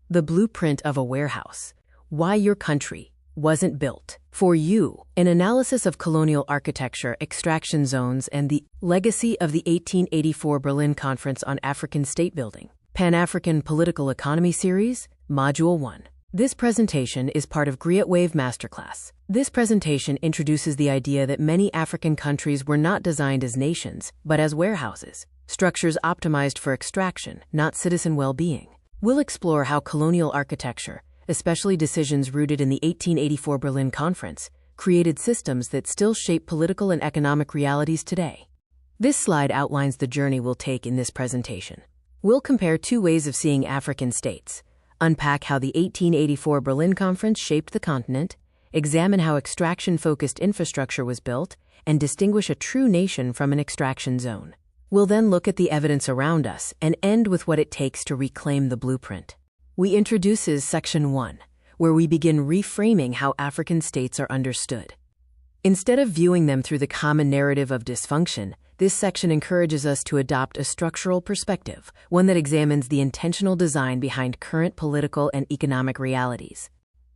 The blueprint of a warehouse. Why your country wasn't built for you. An analysis of colonial architecture, extraction zones, and the legacy of the 1884 Berlin Conference on African State Building. Pan-African Political Economy Series, Module 1. This presentation is part of Great Wave Masterclass. This presentation introduces the idea that many African countries were not designed as nations, but as warehouses, structures optimized for extraction, not citizen well-being. We'll explore how colonial architecture, especially decisions rooted in the 1884 Berlin Conference, created systems that still shape political and economic realities today. This slide outlines the journey we'll take in this presentation. We'll compare two ways of seeing African states, unpack how the 1884 Berlin Conference shaped the continent, examine how extraction-focused infrastructure was built, and distinguish a true nation from an extraction zone. We'll then look at the evidence around us and end with what it takes to reclaim the blueprint. We introduces Section 1, where we begin reframing how African states are understood. Instead of viewing them through the common narrative of dysfunction, this section encourages us to adopt a structural perspective, one that examines the intentional design behind current political and economic realities.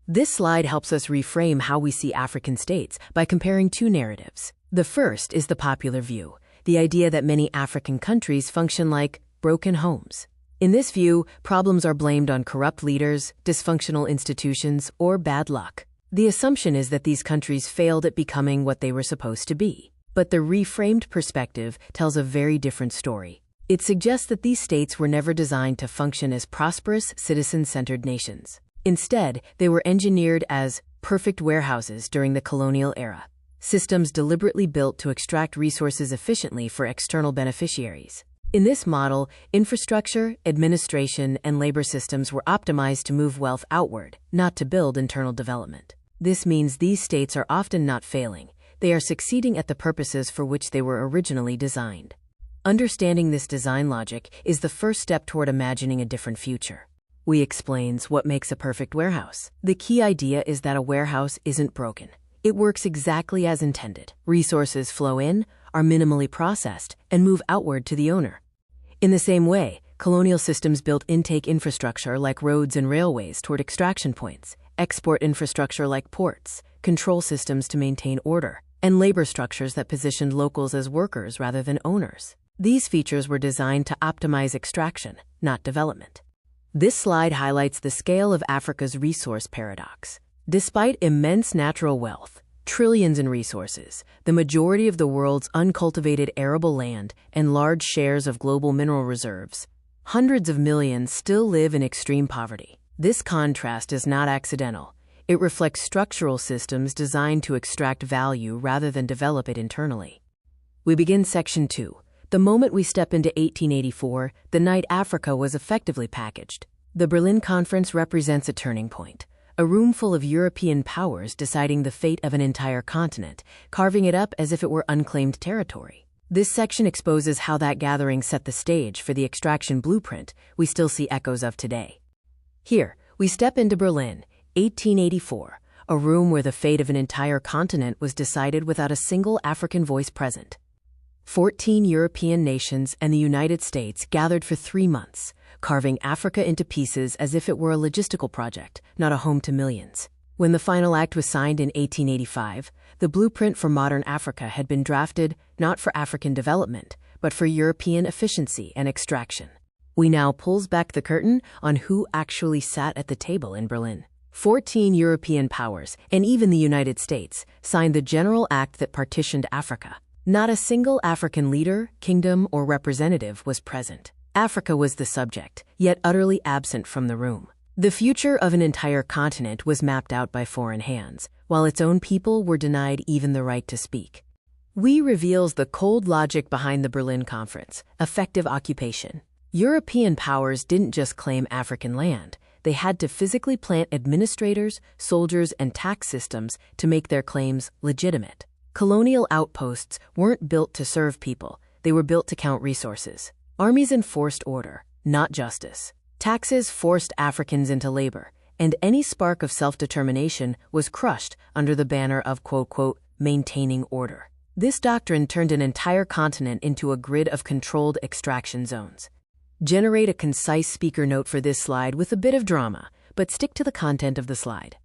This slide helps us reframe how we see African states by comparing two narratives. The first is the popular view, the idea that many African countries function like broken homes. In this view, problems are blamed on corrupt leaders, dysfunctional institutions, or bad luck. The assumption is that these countries failed at becoming what they were supposed to be. But the reframed perspective tells a very different story. It suggests that these states were never designed to function as prosperous, citizen-centered nations. Instead, they were engineered as perfect warehouses during the colonial era, systems deliberately built to extract resources efficiently for external beneficiaries. In this model, infrastructure, administration, and labor systems were optimized to move wealth outward, not to build internal development. This means these states are often not failing. They are succeeding at the purposes for which they were originally designed. Understanding this design logic is the first step toward imagining a different future. We explains what makes a perfect warehouse. The key idea is that a warehouse isn't broken. It works exactly as intended. Resources flow in, are minimally processed, and move outward to the owner. In the same way, colonial systems built intake infrastructure like roads and railways toward extraction points, export infrastructure like ports, control systems to maintain order, and labor structures that positioned locals as workers rather than owners. These features were designed to optimize extraction, not development. This slide highlights the scale of Africa's resource paradox. Despite immense natural wealth, trillions in resources, the majority of the world's uncultivated arable land, and large shares of global mineral reserves, hundreds of millions still live in extreme poverty. This contrast is not accidental. It reflects structural systems designed to extract value rather than develop it internally. We begin Section 2. The moment we step into 1884, the night Africa was effectively packaged. The Berlin Conference represents a turning point, a room full of European powers deciding the fate of an entire continent, carving it up as if it were unclaimed territory. This section exposes how that gathering set the stage for the extraction blueprint we still see echoes of today. Here, we step into Berlin, 1884, a room where the fate of an entire continent was decided without a single African voice present. 14 European nations and the United States gathered for 3 months, carving Africa into pieces as if it were a logistical project, not a home to millions. When the final act was signed in 1885, the blueprint for modern Africa had been drafted not for African development, but for European efficiency and extraction. We now pulls back the curtain on who actually sat at the table in Berlin. 14 European powers, and even the United States, signed the General Act that partitioned Africa. Not a single African leader, kingdom, or representative was present. Africa was the subject, yet utterly absent from the room. The future of an entire continent was mapped out by foreign hands, while its own people were denied even the right to speak. We reveals the cold logic behind the Berlin Conference: effective occupation. European powers didn't just claim African land. They had to physically plant administrators, soldiers, and tax systems to make their claims legitimate. Colonial outposts weren't built to serve people. They were built to count resources. Armies enforced order, not justice. Taxes forced Africans into labor, and any spark of self-determination was crushed under the banner of quote, maintaining order. This doctrine turned an entire continent into a grid of controlled extraction zones. Generate a concise speaker note for this slide with a bit of drama, but stick to the content of the slide.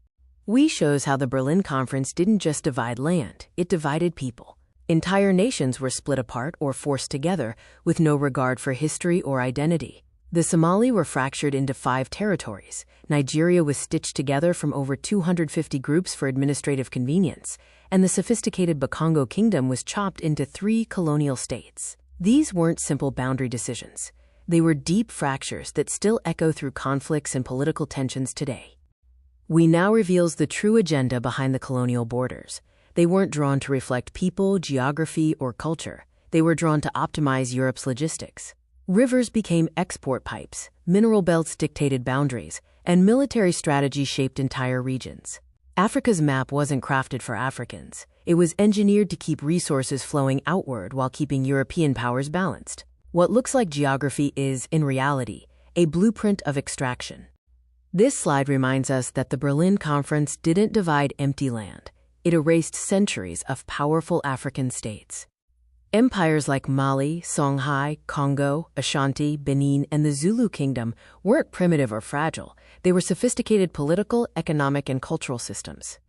We shows how the Berlin Conference didn't just divide land, it divided people. Entire nations were split apart or forced together with no regard for history or identity. The Somali were fractured into 5 territories. Nigeria was stitched together from over 250 groups for administrative convenience, and the sophisticated Bakongo Kingdom was chopped into 3 colonial states. These weren't simple boundary decisions. They were deep fractures that still echo through conflicts and political tensions today. We now reveals the true agenda behind the colonial borders. They weren't drawn to reflect people, geography, or culture. They were drawn to optimize Europe's logistics. Rivers became export pipes, mineral belts dictated boundaries, and military strategy shaped entire regions. Africa's map wasn't crafted for Africans. It was engineered to keep resources flowing outward while keeping European powers balanced. What looks like geography is, in reality, a blueprint of extraction. This slide reminds us that the Berlin Conference didn't divide empty land. It erased centuries of powerful African states. Empires like Mali, Songhai, Congo, Ashanti, Benin, and the Zulu Kingdom weren't primitive or fragile. They were sophisticated political, economic, and cultural systems.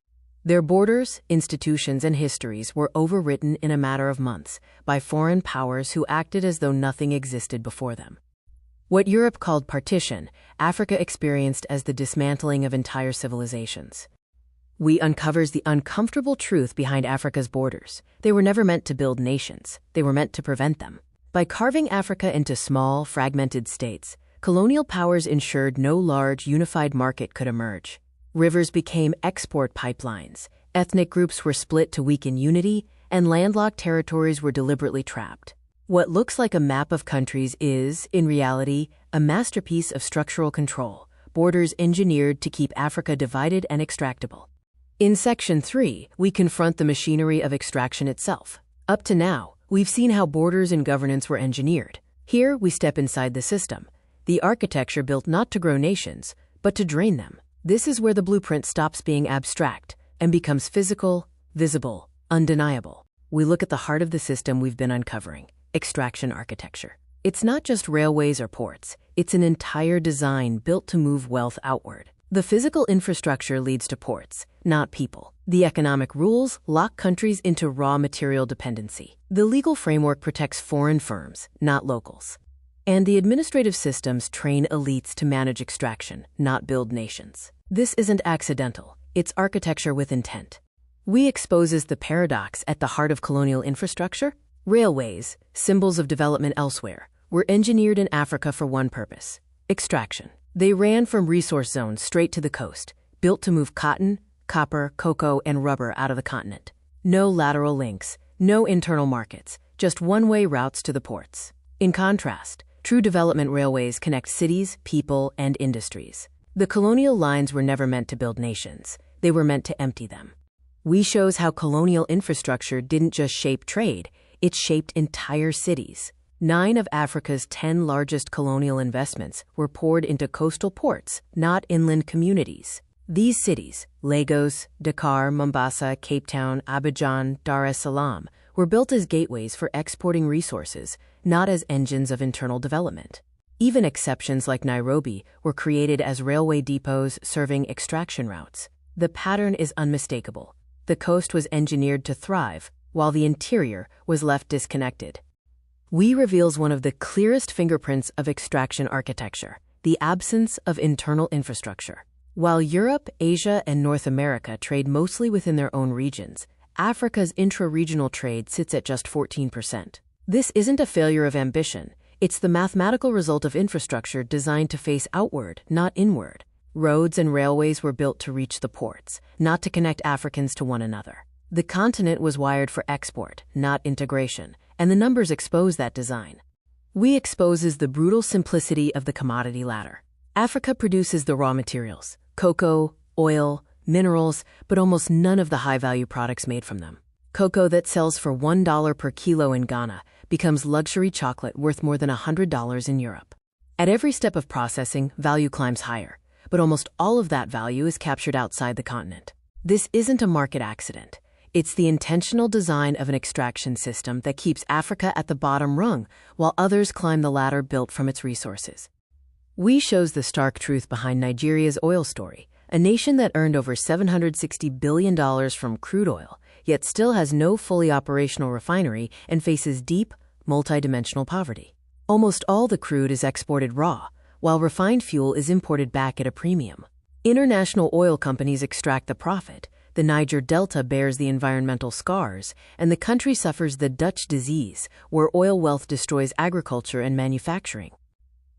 Their borders, institutions, and histories were overwritten in a matter of months by foreign powers who acted as though nothing existed before them. What Europe called partition, Africa experienced as the dismantling of entire civilizations. We uncovers the uncomfortable truth behind Africa's borders. They were never meant to build nations. They were meant to prevent them. By carving Africa into small, fragmented states, colonial powers ensured no large, unified market could emerge. Rivers became export pipelines. Ethnic groups were split to weaken unity, and landlocked territories were deliberately trapped. What looks like a map of countries is, in reality, a masterpiece of structural control, borders engineered to keep Africa divided and extractable. In Section 3, we confront the machinery of extraction itself. Up to now, we've seen how borders and governance were engineered. Here, we step inside the system, the architecture built not to grow nations, but to drain them. This is where the blueprint stops being abstract and becomes physical, visible, undeniable. We look at the heart of the system we've been uncovering, extraction architecture. It's not just railways or ports. It's an entire design built to move wealth outward. The physical infrastructure leads to ports, not people. The economic rules lock countries into raw material dependency. The legal framework protects foreign firms, not locals. And the administrative systems train elites to manage extraction, not build nations. This isn't accidental. It's architecture with intent. We exposes the paradox at the heart of colonial infrastructure. Railways, symbols of development elsewhere, were engineered in Africa for one purpose: extraction. They ran from resource zones straight to the coast, built to move cotton, copper, cocoa, and rubber out of the continent. No lateral links, no internal markets, just one-way routes to the ports. In contrast, true development railways connect cities, people, and industries. The colonial lines were never meant to build nations. They were meant to empty them. We shows how colonial infrastructure didn't just shape trade, it shaped entire cities. 9 of Africa's 10 largest colonial investments were poured into coastal ports, not inland communities. These cities, Lagos, Dakar, Mombasa, Cape Town, Abidjan, Dar es Salaam, were built as gateways for exporting resources, not as engines of internal development. Even exceptions like Nairobi were created as railway depots serving extraction routes. The pattern is unmistakable. The coast was engineered to thrive, while the interior was left disconnected. We reveals one of the clearest fingerprints of extraction architecture: the absence of internal infrastructure. While Europe, Asia, and North America trade mostly within their own regions, Africa's intra-regional trade sits at just 14%. This isn't a failure of ambition. It's the mathematical result of infrastructure designed to face outward, not inward. Roads and railways were built to reach the ports, not to connect Africans to one another. The continent was wired for export, not integration, and the numbers expose that design. We exposes the brutal simplicity of the commodity ladder. Africa produces the raw materials: cocoa, oil, minerals, but almost none of the high-value products made from them. Cocoa that sells for $1 per kilo in Ghana becomes luxury chocolate worth more than $100 in Europe. At every step of processing, value climbs higher, but almost all of that value is captured outside the continent. This isn't a market accident. It's the intentional design of an extraction system that keeps Africa at the bottom rung, while others climb the ladder built from its resources. We shows the stark truth behind Nigeria's oil story, a nation that earned over $760 billion from crude oil, yet still has no fully operational refinery and faces deep, multidimensional poverty. Almost all the crude is exported raw, while refined fuel is imported back at a premium. International oil companies extract the profit, the Niger Delta bears the environmental scars, and the country suffers the Dutch disease, where oil wealth destroys agriculture and manufacturing.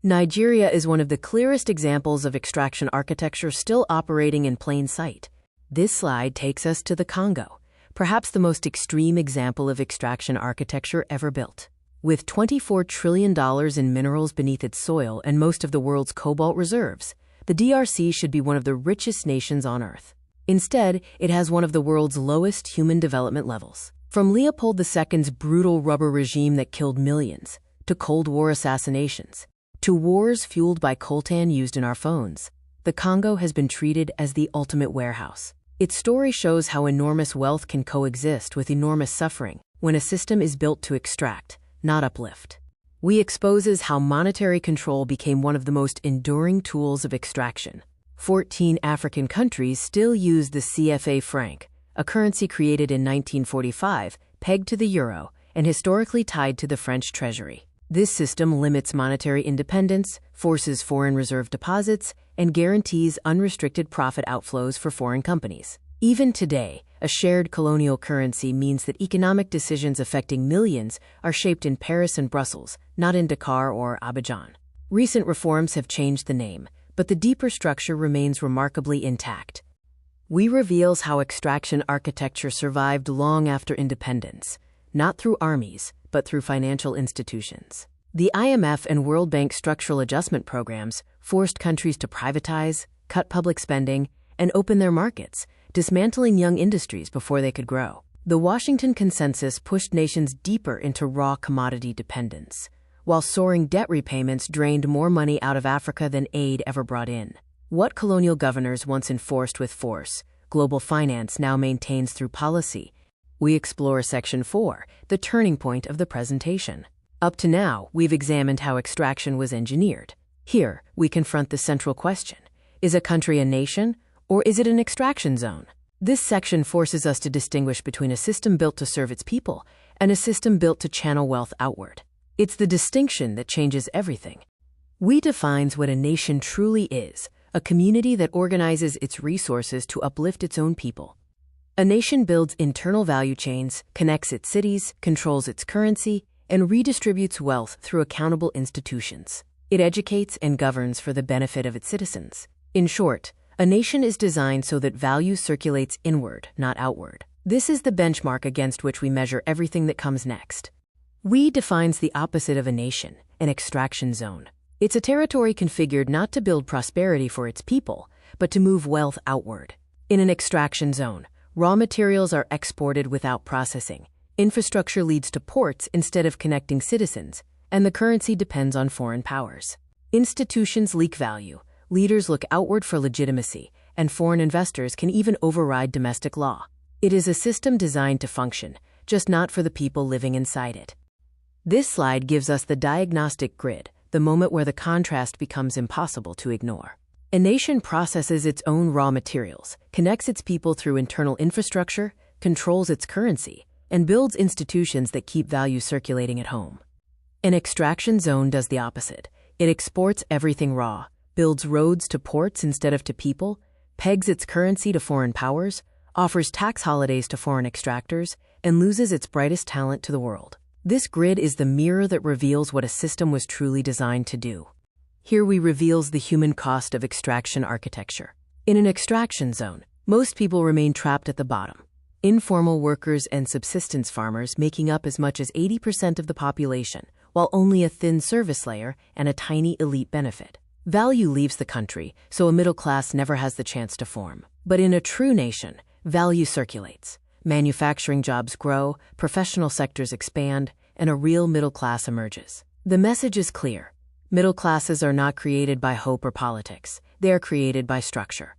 Nigeria is one of the clearest examples of extraction architecture still operating in plain sight. This slide takes us to the Congo, perhaps the most extreme example of extraction architecture ever built. With $24 trillion in minerals beneath its soil and most of the world's cobalt reserves, the DRC should be one of the richest nations on Earth. Instead, it has one of the world's lowest human development levels. From Leopold II's brutal rubber regime that killed millions, to Cold War assassinations, to wars fueled by coltan used in our phones, the Congo has been treated as the ultimate warehouse. Its story shows how enormous wealth can coexist with enormous suffering when a system is built to extract, not uplift. We exposes how monetary control became one of the most enduring tools of extraction. 14 African countries still use the CFA franc, a currency created in 1945, pegged to the euro, and historically tied to the French treasury. This system limits monetary independence, forces foreign reserve deposits, and guarantees unrestricted profit outflows for foreign companies. Even today, a shared colonial currency means that economic decisions affecting millions are shaped in Paris and Brussels, not in Dakar or Abidjan. Recent reforms have changed the name, but the deeper structure remains remarkably intact. We reveals how extraction architecture survived long after independence, not through armies, but through financial institutions. The IMF and World Bank structural adjustment programs forced countries to privatize, cut public spending, and open their markets, dismantling young industries before they could grow. The Washington Consensus pushed nations deeper into raw commodity dependence, while soaring debt repayments drained more money out of Africa than aid ever brought in. What colonial governors once enforced with force, global finance now maintains through policy. We explore Section 4, the turning point of the presentation. Up to now, we've examined how extraction was engineered. Here, we confront the central question: is a country a nation, or is it an extraction zone? This section forces us to distinguish between a system built to serve its people and a system built to channel wealth outward. It's the distinction that changes everything. We defines what a nation truly is: a community that organizes its resources to uplift its own people. A nation builds internal value chains, connects its cities, controls its currency, and redistributes wealth through accountable institutions. It educates and governs for the benefit of its citizens. In short, a nation is designed so that value circulates inward, not outward. This is the benchmark against which we measure everything that comes next. We defines the opposite of a nation, an extraction zone. It's a territory configured not to build prosperity for its people, but to move wealth outward. In an extraction zone, raw materials are exported without processing. Infrastructure leads to ports instead of connecting citizens, and the currency depends on foreign powers. Institutions leak value, leaders look outward for legitimacy, and foreign investors can even override domestic law. It is a system designed to function, just not for the people living inside it. This slide gives us the diagnostic grid, the moment where the contrast becomes impossible to ignore. A nation processes its own raw materials, connects its people through internal infrastructure, controls its currency, and builds institutions that keep value circulating at home. An extraction zone does the opposite. It exports everything raw, builds roads to ports instead of to people, pegs its currency to foreign powers, offers tax holidays to foreign extractors, and loses its brightest talent to the world. This grid is the mirror that reveals what a system was truly designed to do. Here we reveals the human cost of extraction architecture. In an extraction zone, most people remain trapped at the bottom. Informal workers and subsistence farmers making up as much as 80% of the population, while only a thin service layer and a tiny elite benefit. Value leaves the country, so a middle class never has the chance to form. But in a true nation, value circulates. Manufacturing jobs grow, professional sectors expand, and a real middle class emerges. The message is clear. Middle classes are not created by hope or politics. They are created by structure.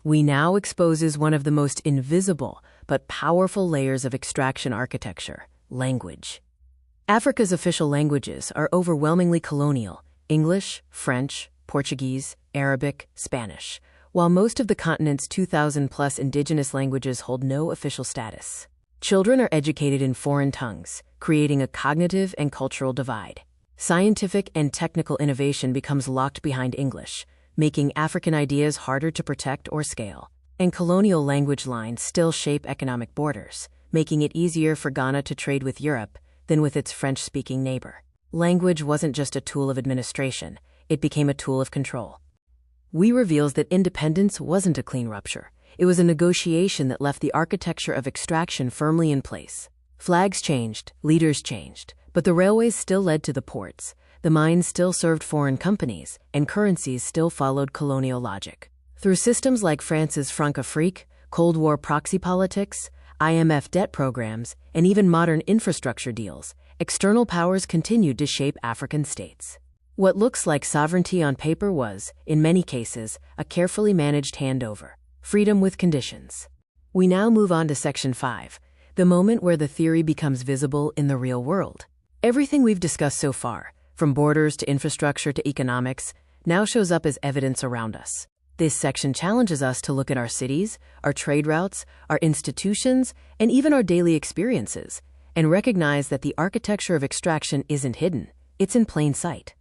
We now exposes one of the most invisible, but powerful layers of extraction architecture, language. Africa's official languages are overwhelmingly colonial: English, French, Portuguese, Arabic, Spanish, while most of the continent's 2,000-plus indigenous languages hold no official status. Children are educated in foreign tongues, creating a cognitive and cultural divide. Scientific and technical innovation becomes locked behind English, making African ideas harder to protect or scale. And colonial language lines still shape economic borders, making it easier for Ghana to trade with Europe than with its French-speaking neighbor. Language wasn't just a tool of administration, it became a tool of control. We reveals that independence wasn't a clean rupture. It was a negotiation that left the architecture of extraction firmly in place. Flags changed, leaders changed, but the railways still led to the ports, the mines still served foreign companies, and currencies still followed colonial logic. Through systems like France's Franc-Afrique, Cold War proxy politics, IMF debt programs, and even modern infrastructure deals, external powers continued to shape African states. What looks like sovereignty on paper was, in many cases, a carefully managed handover. Freedom with conditions. We now move on to Section 5, the moment where the theory becomes visible in the real world. Everything we've discussed so far, from borders to infrastructure to economics, now shows up as evidence around us. This section challenges us to look at our cities, our trade routes, our institutions, and even our daily experiences, and recognize that the architecture of extraction isn't hidden, it's in plain sight.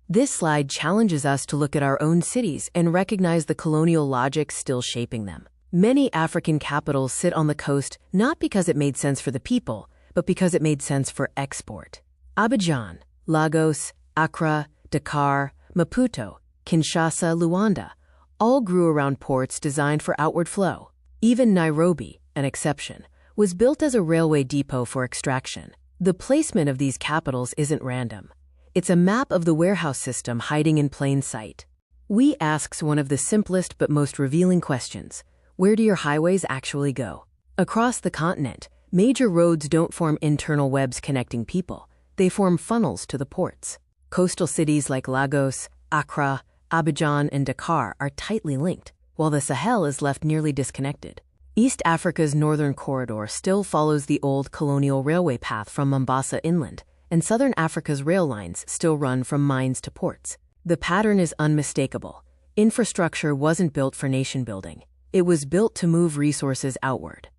This slide challenges us to look at our own cities and recognize the colonial logic still shaping them. Many African capitals sit on the coast not because it made sense for the people, but because it made sense for export. Abidjan, Lagos, Accra, Dakar, Maputo, Kinshasa, Luanda, all grew around ports designed for outward flow. Even Nairobi, an exception, was built as a railway depot for extraction. The placement of these capitals isn't random. It's a map of the warehouse system hiding in plain sight. We asks one of the simplest but most revealing questions: where do your highways actually go? Across the continent, major roads don't form internal webs connecting people. They form funnels to the ports. Coastal cities like Lagos, Accra, Abidjan, and Dakar are tightly linked, while the Sahel is left nearly disconnected. East Africa's northern corridor still follows the old colonial railway path from Mombasa inland, and southern Africa's rail lines still run from mines to ports. The pattern is unmistakable. Infrastructure wasn't built for nation building. It was built to move resources outward.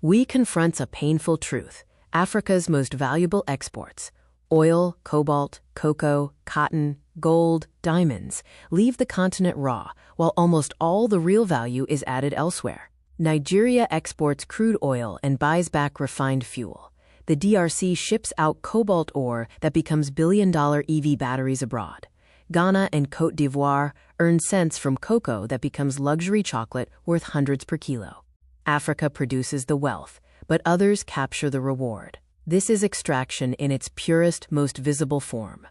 We confront a painful truth: Africa's most valuable exports, oil, cobalt, cocoa, cotton, gold, diamonds, leave the continent raw, while almost all the real value is added elsewhere. Nigeria exports crude oil and buys back refined fuel. The DRC ships out cobalt ore that becomes billion-dollar EV batteries abroad. Ghana and Côte d'Ivoire earn cents from cocoa that becomes luxury chocolate worth hundreds per kilo. Africa produces the wealth, but others capture the reward. This is extraction in its purest, most visible form.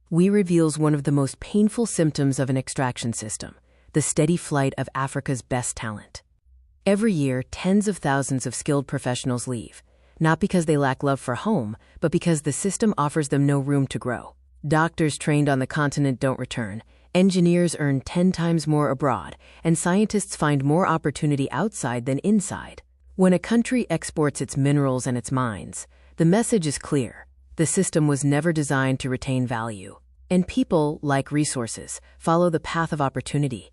We reveals one of the most painful symptoms of an extraction system: the steady flight of Africa's best talent. Every year, tens of thousands of skilled professionals leave, not because they lack love for home, but because the system offers them no room to grow. Doctors trained on the continent don't return, engineers earn 10 times more abroad, and scientists find more opportunity outside than inside. When a country exports its minerals and its mines, the message is clear: the system was never designed to retain value. And people, like resources, follow the path of opportunity.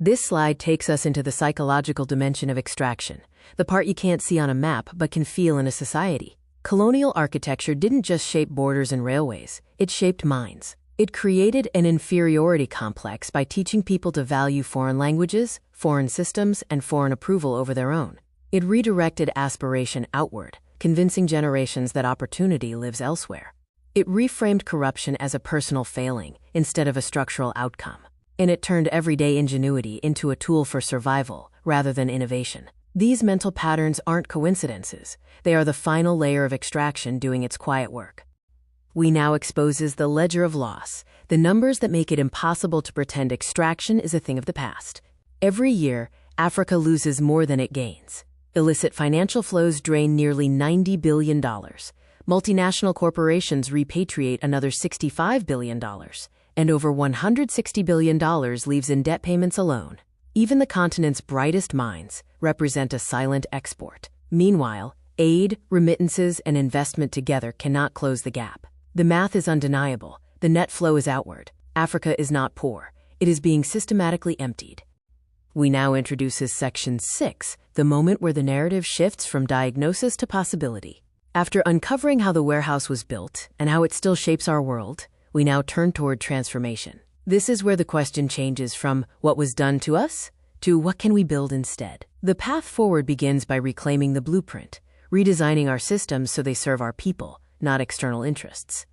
This slide takes us into the psychological dimension of extraction, the part you can't see on a map but can feel in a society. Colonial architecture didn't just shape borders and railways, it shaped minds. It created an inferiority complex by teaching people to value foreign languages, foreign systems, and foreign approval over their own. It redirected aspiration outward, convincing generations that opportunity lives elsewhere. It reframed corruption as a personal failing instead of a structural outcome. And it turned everyday ingenuity into a tool for survival rather than innovation. These mental patterns aren't coincidences. They are the final layer of extraction doing its quiet work. We now exposes the ledger of loss, the numbers that make it impossible to pretend extraction is a thing of the past. Every year, Africa loses more than it gains. Illicit financial flows drain nearly $90 billion. Multinational corporations repatriate another $65 billion, and over $160 billion leaves in debt payments alone. Even the continent's brightest minds represent a silent export. Meanwhile, aid, remittances, and investment together cannot close the gap. The math is undeniable. The net flow is outward. Africa is not poor. It is being systematically emptied. We now introduces Section 6, the moment where the narrative shifts from diagnosis to possibility. After uncovering how the warehouse was built and how it still shapes our world, we now turn toward transformation. This is where the question changes from what was done to us to what can we build instead. The path forward begins by reclaiming the blueprint, redesigning our systems so they serve our people, not external interests.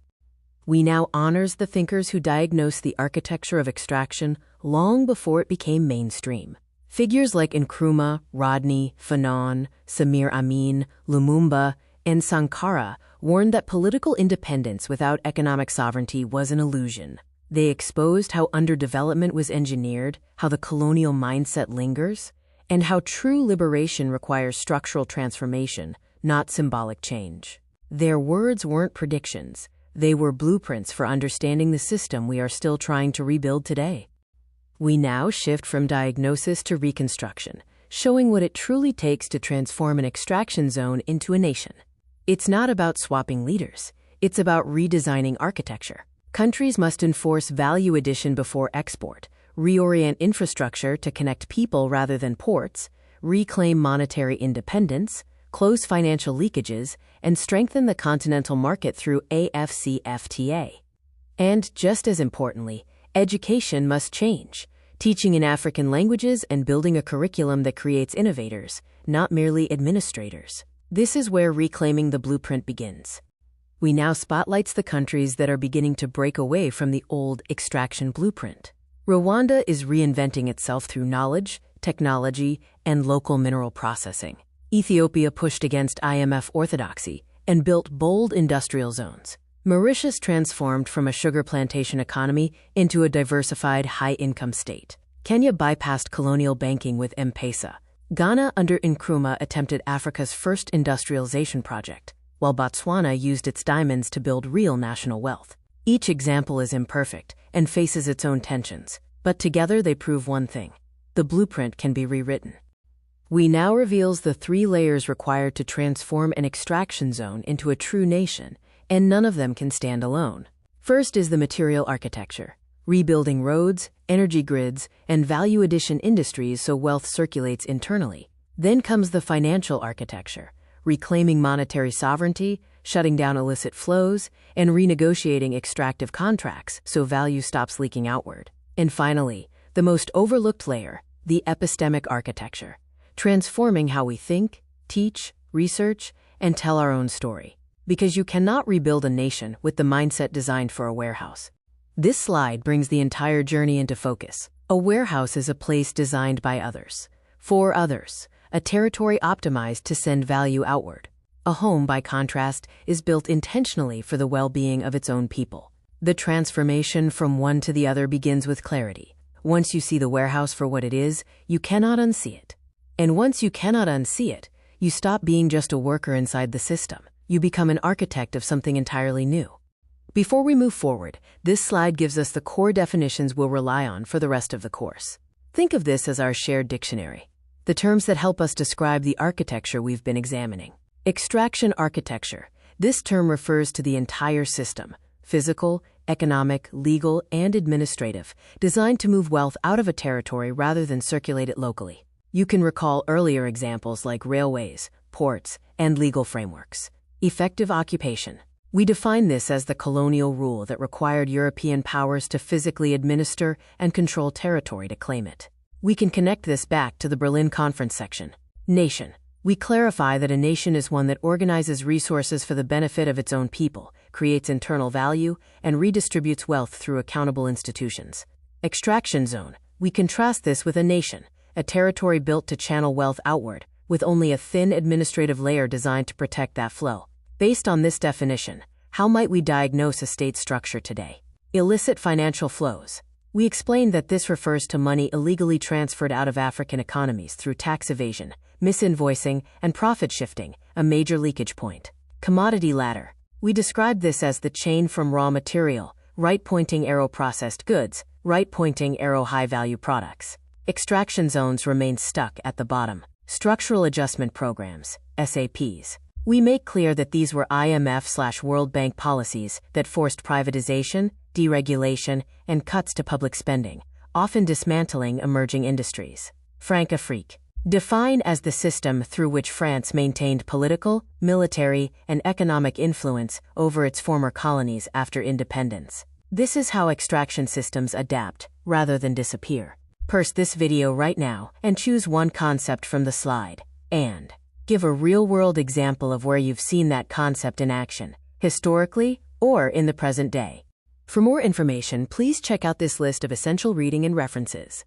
We now honors the thinkers who diagnosed the architecture of extraction long before it became mainstream. Figures like Nkrumah, Rodney, Fanon, Samir Amin, Lumumba, and Sankara warned that political independence without economic sovereignty was an illusion. They exposed how underdevelopment was engineered, how the colonial mindset lingers, and how true liberation requires structural transformation, not symbolic change. Their words weren't predictions. They were blueprints for understanding the system we are still trying to rebuild today. We now shift from diagnosis to reconstruction, showing what it truly takes to transform an extraction zone into a nation. It's not about swapping leaders. It's about redesigning architecture. Countries must enforce value addition before export, reorient infrastructure to connect people rather than ports, reclaim monetary independence, close financial leakages, and strengthen the continental market through AFCFTA. And, just as importantly, education must change, teaching in African languages and building a curriculum that creates innovators, not merely administrators. This is where reclaiming the blueprint begins. We now spotlights the countries that are beginning to break away from the old extraction blueprint. Rwanda is reinventing itself through knowledge, technology, and local mineral processing. Ethiopia pushed against IMF orthodoxy and built bold industrial zones. Mauritius transformed from a sugar plantation economy into a diversified high-income state. Kenya bypassed colonial banking with M-Pesa. Ghana under Nkrumah attempted Africa's first industrialization project, while Botswana used its diamonds to build real national wealth. Each example is imperfect and faces its own tensions, but together they prove one thing: the blueprint can be rewritten. We now reveals the 3 layers required to transform an extraction zone into a true nation, and none of them can stand alone. First is the material architecture, rebuilding roads, energy grids, and value addition industries so wealth circulates internally. Then comes the financial architecture, reclaiming monetary sovereignty, shutting down illicit flows, and renegotiating extractive contracts so value stops leaking outward. And finally, the most overlooked layer, the epistemic architecture, transforming how we think, teach, research, and tell our own story. Because you cannot rebuild a nation with the mindset designed for a warehouse. This slide brings the entire journey into focus. A warehouse is a place designed by others, for others, a territory optimized to send value outward. A home, by contrast, is built intentionally for the well-being of its own people. The transformation from one to the other begins with clarity. Once you see the warehouse for what it is, you cannot unsee it. And once you cannot unsee it, you stop being just a worker inside the system. You become an architect of something entirely new. Before we move forward, this slide gives us the core definitions we'll rely on for the rest of the course. Think of this as our shared dictionary, the terms that help us describe the architecture we've been examining. Extraction architecture. This term refers to the entire system, physical, economic, legal, and administrative, designed to move wealth out of a territory rather than circulate it locally. You can recall earlier examples like railways, ports, and legal frameworks. Effective occupation. We define this as the colonial rule that required European powers to physically administer and control territory to claim it. We can connect this back to the Berlin Conference section. Nation. We clarify that a nation is one that organizes resources for the benefit of its own people, creates internal value, and redistributes wealth through accountable institutions. Extraction zone. We contrast this with a nation, a territory built to channel wealth outward, with only a thin administrative layer designed to protect that flow. Based on this definition, how might we diagnose a state structure today? Illicit financial flows. We explained that this refers to money illegally transferred out of African economies through tax evasion, misinvoicing, and profit shifting, a major leakage point. Commodity ladder. We described this as the chain from raw material, right-pointing arrow processed goods, right-pointing arrow high-value products. extraction zones remain stuck at the bottom. Structural adjustment programs, SAPs. We make clear that these were IMF/World Bank policies that forced privatization, deregulation, and cuts to public spending, often dismantling emerging industries. Franc-Afrique. Define as the system through which France maintained political, military, and economic influence over its former colonies after independence. This is how extraction systems adapt, rather than disappear. Pause this video right now and choose one concept from the slide, and give a real-world example of where you've seen that concept in action, historically or in the present day. For more information, please check out this list of essential reading and references.